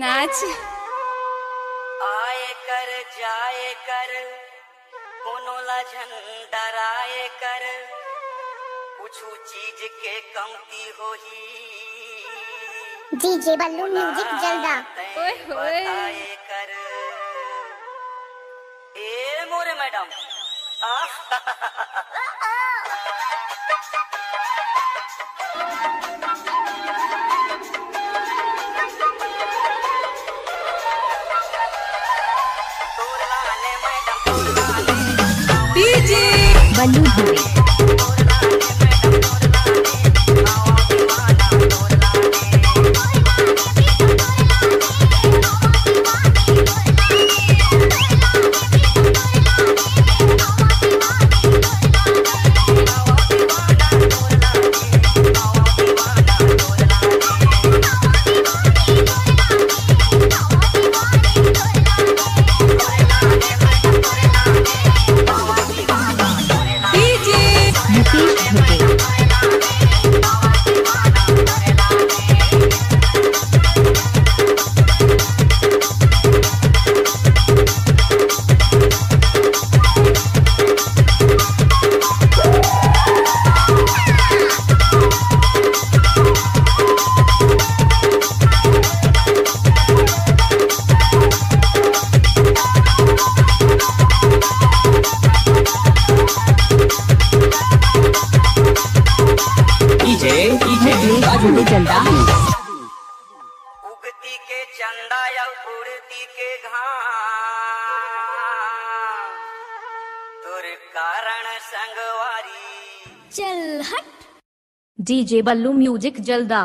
नाच। आए कर जाए कर कोनो ला झंडराए कर कुछ चीज के कमती होही डीजे बल्लू म्यूजिक जलदा। ओए होए बताए कर ए मोरे मैडम डीजे बल्लू धुरे उगती के चंदा या उड़ती के घाम तोर कारण संगवारी चल हट। डीजे बल्लू म्यूजिक जलदा।